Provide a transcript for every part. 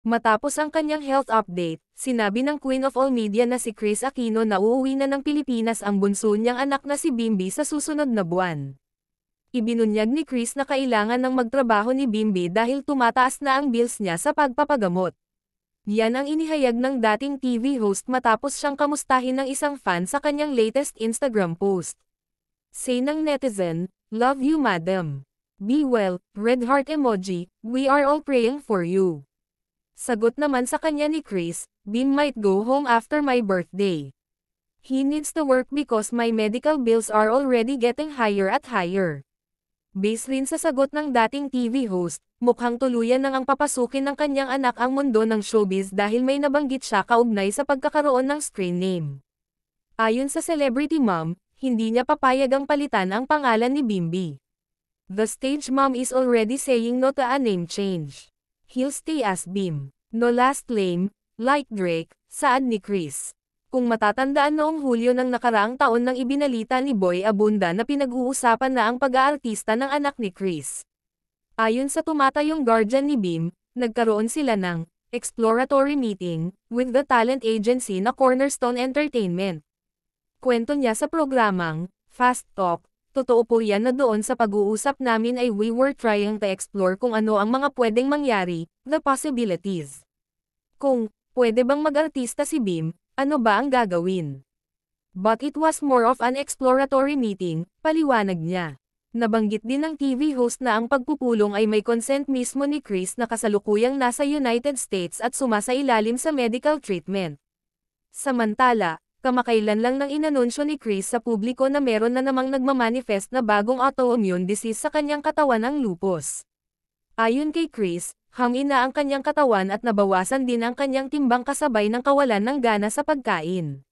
Matapos ang kanyang health update, sinabi ng Queen of All Media na si Kris Aquino na uuwi na ng Pilipinas ang bunso niyang anak na si Bimby sa susunod na buwan. Ibinunyag ni Kris na kailangan ng magtrabaho ni Bimby dahil tumataas na ang bills niya sa pagpapagamot. Yan ang inihayag ng dating TV host matapos siyang kamustahin ng isang fan sa kanyang latest Instagram post. Say ng netizen, "Love you madam. Be well, red heart emoji, we are all praying for you." Sagot naman sa kanya ni Kris, "Bim might go home after my birthday. He needs to work because my medical bills are already getting higher at higher." Base rin sa sagot ng dating TV host, mukhang tuluyan nang ang papasukin ng kanyang anak ang mundo ng showbiz dahil may nabanggit siya kaugnay sa pagkakaroon ng screen name. Ayon sa celebrity mom, hindi niya papayag ang palitan ang pangalan ni Bimby. The stage mom is already saying no to a name change. He'll stay as Bim. No last name, like Drake, saad ni Kris. Kung matatandaan noong Hulyo ng nakaraang taon nang ibinalita ni Boy Abunda na pinag-uusapan na ang pag-aartista ng anak ni Kris. Ayon sa tumatayong guardian ni Bim, nagkaroon sila ng exploratory meeting with the talent agency na Cornerstone Entertainment. Kwento niya sa programang Fast Talk, "Totoo po yan na doon sa pag-uusap namin ay we were trying to explore kung ano ang mga pwedeng mangyari, the possibilities. Kung, pwede bang mag-artista si Bim, ano ba ang gagawin? But it was more of an exploratory meeting," paliwanag niya. Nabanggit din ng TV host na ang pagpupulong ay may consent mismo ni Kris na kasalukuyang nasa United States at sumasailalim sa medical treatment. Samantala, kamakailan lang nang inanunsyo ni Kris sa publiko na meron na namang nagmamanifest na bagong autoimmune disease sa kanyang katawan ang lupus. Ayon kay Kris, hangin na ang kanyang katawan at nabawasan din ang kanyang timbang kasabay ng kawalan ng gana sa pagkain.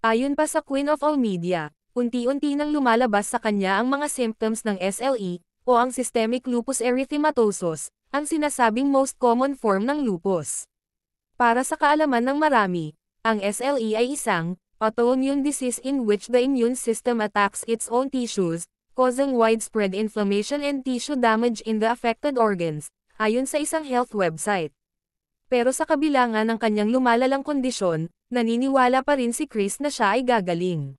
Ayon pa sa Queen of All Media, unti-unti nang lumalabas sa kanya ang mga symptoms ng SLE, o ang systemic lupus erythematosus, ang sinasabing most common form ng lupus. Para sa kaalaman ng marami, ang SLE ay isang autoimmune disease in which the immune system attacks its own tissues, causing widespread inflammation and tissue damage in the affected organs, ayon sa isang health website. Pero sa kabila nga ng kanyang lumalalang kondisyon, naniniwala pa rin si Kris na siya ay gagaling.